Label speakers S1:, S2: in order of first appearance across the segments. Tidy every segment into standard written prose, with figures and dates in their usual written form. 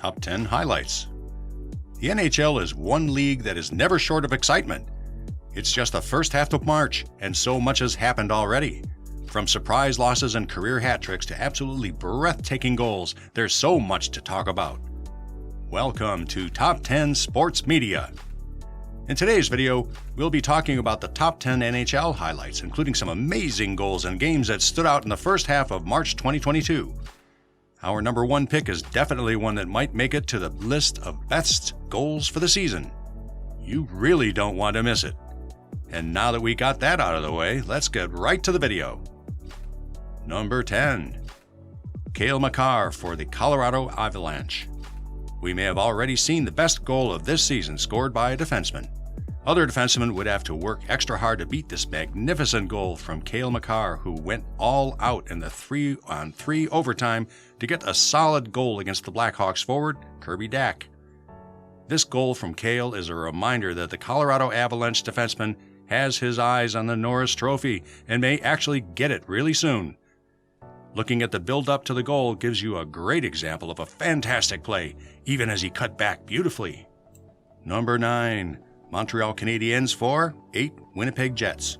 S1: Top 10 highlights. The NHL is one league that is never short of excitement. It's just the first half of March, and so much has happened already. From surprise losses and career hat tricks to absolutely breathtaking goals, there's so much to talk about. Welcome to Top 10 Sports Media. In today's video, we'll be talking about the top 10 NHL highlights, including some amazing goals and games that stood out in the first half of March 2022. Our number one pick is definitely one that might make it to the list of best goals for the season. You really don't want to miss it. And now that we got that out of the way, let's get right to the video. Number 10. Kale for the Colorado Avalanche. We may have already seen the best goal of this season scored by a defenseman. Other defensemen would have to work extra hard to beat this magnificent goal from Kale, who went all out in the 3-on-3 overtime to get a solid goal against the Blackhawks forward, Kirby Dach. This goal from Kale is a reminder that the Colorado Avalanche defenseman has his eyes on the Norris Trophy and may actually get it really soon. Looking at the build-up to the goal gives you a great example of a fantastic play, even as he cut back beautifully. Number 9. Montreal Canadiens 4-8 Winnipeg Jets.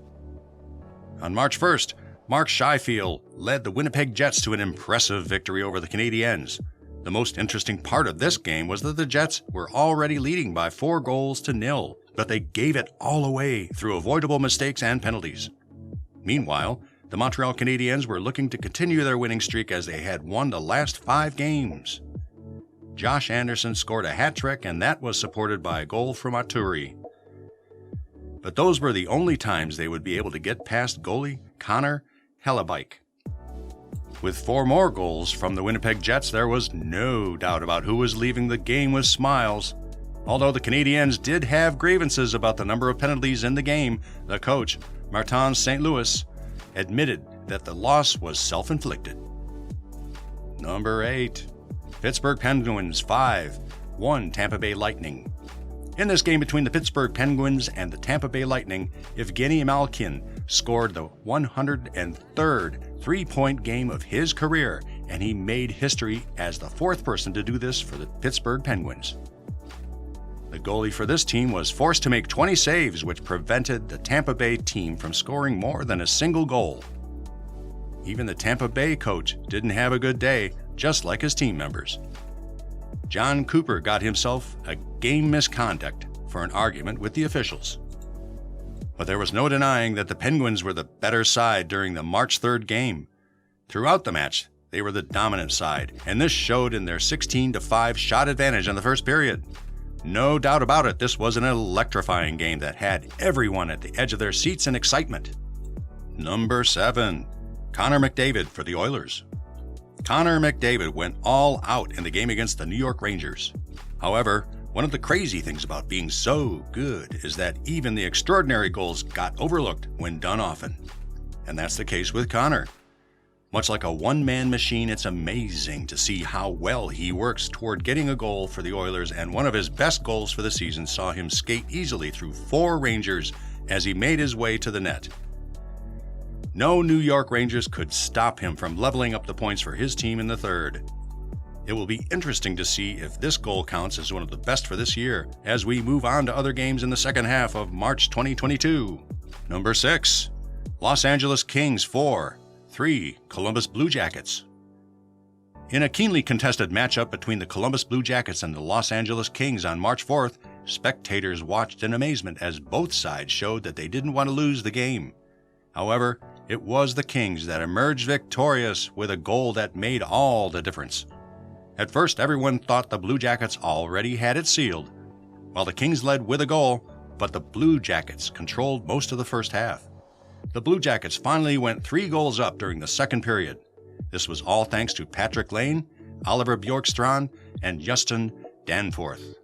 S1: On March 1st, Mark Scheifele led the Winnipeg Jets to an impressive victory over the Canadiens. The most interesting part of this game was that the Jets were already leading by 4-0, but they gave it all away through avoidable mistakes and penalties. Meanwhile, the Montreal Canadiens were looking to continue their winning streak as they had won the last 5 games. Josh Anderson scored a hat trick, and that was supported by a goal from Arturi. But those were the only times they would be able to get past goalie Connor Hellebuyck. With 4 more goals from the Winnipeg Jets, there was no doubt about who was leaving the game with smiles. Although the Canadiens did have grievances about the number of penalties in the game, the coach, Martin St. Louis, admitted that the loss was self-inflicted. Number 8. Pittsburgh Penguins 5-1 Tampa Bay Lightning. In this game between the Pittsburgh Penguins and the Tampa Bay Lightning, Evgeny Malkin scored the 103rd three-point game of his career, and he made history as the 4th person to do this for the Pittsburgh Penguins. The goalie for this team was forced to make 20 saves, which prevented the Tampa Bay team from scoring more than a single goal. Even the Tampa Bay coach didn't have a good day, just like his team members. John Cooper got himself a game misconduct for an argument with the officials. But there was no denying that the Penguins were the better side during the March 3rd game. Throughout the match, they were the dominant side, and this showed in their 16-5 shot advantage in the first period. No doubt about it, this was an electrifying game that had everyone at the edge of their seats in excitement. Number 7. Connor McDavid for the Oilers. Connor McDavid went all out in the game against the New York Rangers. However, one of the crazy things about being so good is that even the extraordinary goals got overlooked when done often. And that's the case with Connor. Much like a one-man machine, it's amazing to see how well he works toward getting a goal for the Oilers, and one of his best goals for the season saw him skate easily through 4 Rangers as he made his way to the net. No New York Rangers could stop him from leveling up the points for his team in the 3rd. It will be interesting to see if this goal counts as one of the best for this year as we move on to other games in the second half of March 2022. Number 6. Los Angeles Kings 4-3 Columbus Blue Jackets. In a keenly contested matchup between the Columbus Blue Jackets and the Los Angeles Kings on March 4th, spectators watched in amazement as both sides showed that they didn't want to lose the game. However, it was the Kings that emerged victorious with a goal that made all the difference. At first, everyone thought the Blue Jackets already had it sealed, while the Kings led with a goal, but the Blue Jackets controlled most of the first half. The Blue Jackets finally went 3 goals up during the second period. This was all thanks to Patrick Lane, Oliver Bjorkstrand, and Justin Danforth.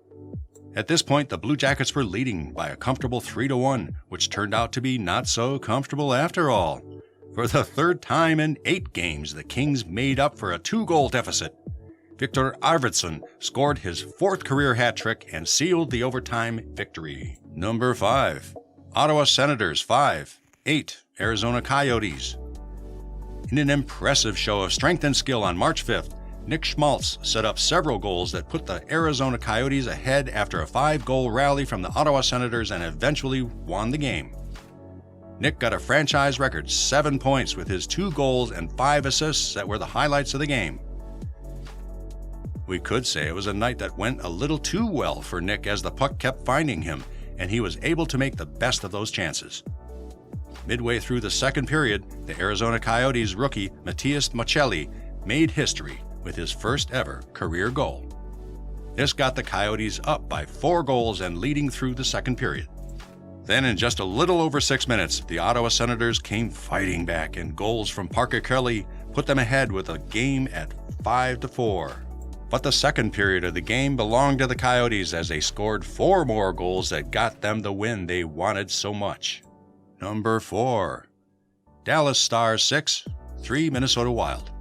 S1: At this point, the Blue Jackets were leading by a comfortable 3-1, which turned out to be not so comfortable after all. For the 3rd time in 8 games, the Kings made up for a 2-goal deficit. Viktor Arvidsson scored his 4th career hat trick and sealed the overtime victory. Number 5. Ottawa Senators 5-8 Arizona Coyotes. In an impressive show of strength and skill on March 5th, Nick Schmaltz set up several goals that put the Arizona Coyotes ahead after a 5-goal rally from the Ottawa Senators and eventually won the game. Nick got a franchise record 7 points with his 2 goals and 5 assists that were the highlights of the game. We could say it was a night that went a little too well for Nick as the puck kept finding him, and he was able to make the best of those chances. Midway through the second period, the Arizona Coyotes rookie Matias Maccelli made history with his first ever career goal. This got the Coyotes up by 4 goals and leading through the second period. Then in just a little over 6 minutes, the Ottawa Senators came fighting back, and goals from Parker Kelly put them ahead with a game at 5-4. But the second period of the game belonged to the Coyotes as they scored 4 more goals that got them the win they wanted so much. Number 4. Dallas Stars 6, 3 Minnesota Wild.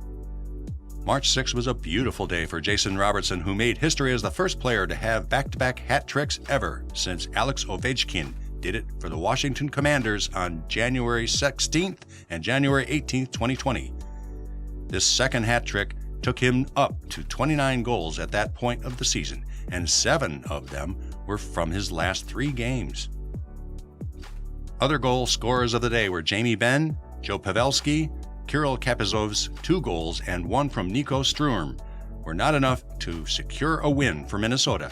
S1: March 6 was a beautiful day for Jason Robertson, who made history as the first player to have back-to-back hat tricks ever since Alex Ovechkin did it for the Washington Commanders on January 16th and January 18th, 2020. This second hat trick took him up to 29 goals at that point of the season, and 7 of them were from his last 3 games. Other goal scorers of the day were Jamie Benn, Joe Pavelski, Kirill Kaprizov's 2 goals and 1 from Nico Sturm were not enough to secure a win for Minnesota.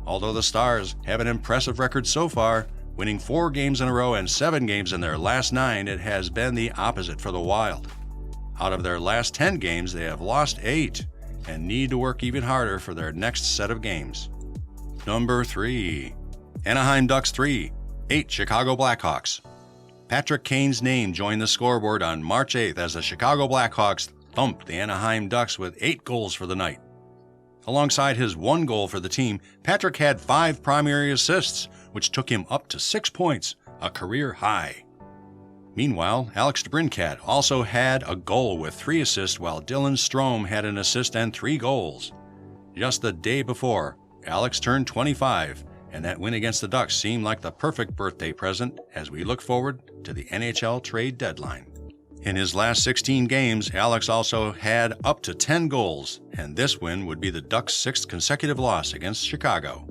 S1: Although the Stars have an impressive record so far, winning 4 games in a row and 7 games in their last 9, it has been the opposite for the Wild. Out of their last 10 games, they have lost 8 and need to work even harder for their next set of games. Number 3. Anaheim Ducks 3, 8 Chicago Blackhawks. Patrick Kane's name joined the scoreboard on March 8th as the Chicago Blackhawks thumped the Anaheim Ducks with 8 goals for the night. Alongside his 1 goal for the team, Patrick had 5 primary assists, which took him up to 6 points, a career high. Meanwhile, Alex DeBrincat also had a goal with 3 assists, while Dylan Strome had an assist and 3 goals. Just the day before, Alex turned 25, and that win against the Ducks seemed like the perfect birthday present as we look forward to the NHL trade deadline. In his last 16 games, Alex also had up to 10 goals, and this win would be the Ducks' 6th consecutive loss against Chicago.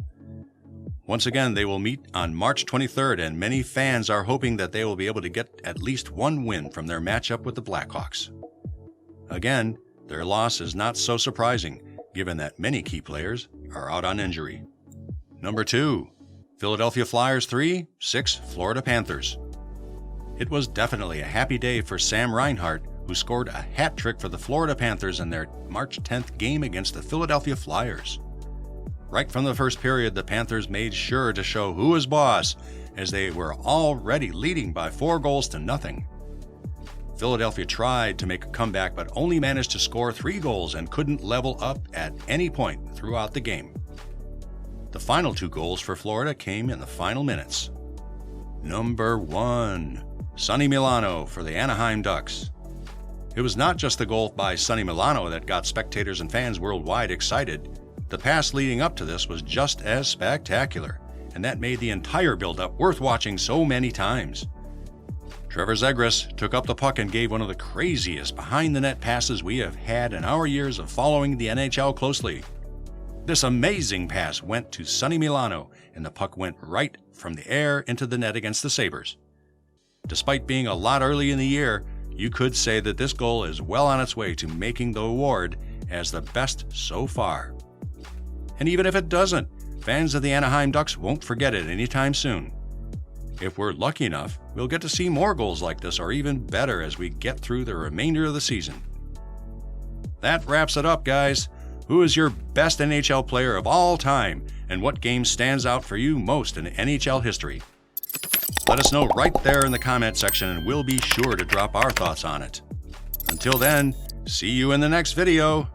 S1: Once again, they will meet on March 23rd, and many fans are hoping that they will be able to get at least 1 win from their matchup with the Blackhawks. Again, their loss is not so surprising, given that many key players are out on injury. Number 2. Philadelphia Flyers 3, 6 Florida Panthers. It was definitely a happy day for Sam Reinhart, who scored a hat trick for the Florida Panthers in their March 10th game against the Philadelphia Flyers. Right from the first period, the Panthers made sure to show who was boss, as they were already leading by 4 goals to nothing. Philadelphia tried to make a comeback, but only managed to score 3 goals and couldn't level up at any point throughout the game. The final 2 goals for Florida came in the final minutes. Number 1. Sonny Milano for the Anaheim Ducks. It was not just the goal by Sonny Milano that got spectators and fans worldwide excited. The pass leading up to this was just as spectacular, and that made the entire build-up worth watching so many times. Trevor Zegras took up the puck and gave one of the craziest behind-the-net passes we have had in our years of following the NHL closely. This amazing pass went to Sonny Milano, and the puck went right from the air into the net against the Sabres. Despite being a lot early in the year, you could say that this goal is well on its way to making the award as the best so far. And even if it doesn't, fans of the Anaheim Ducks won't forget it anytime soon. If we're lucky enough, we'll get to see more goals like this, or even better, as we get through the remainder of the season. That wraps it up, guys. Who is your best NHL player of all time, and what game stands out for you most in NHL history? Let us know right there in the comment section, and we'll be sure to drop our thoughts on it. Until then, see you in the next video.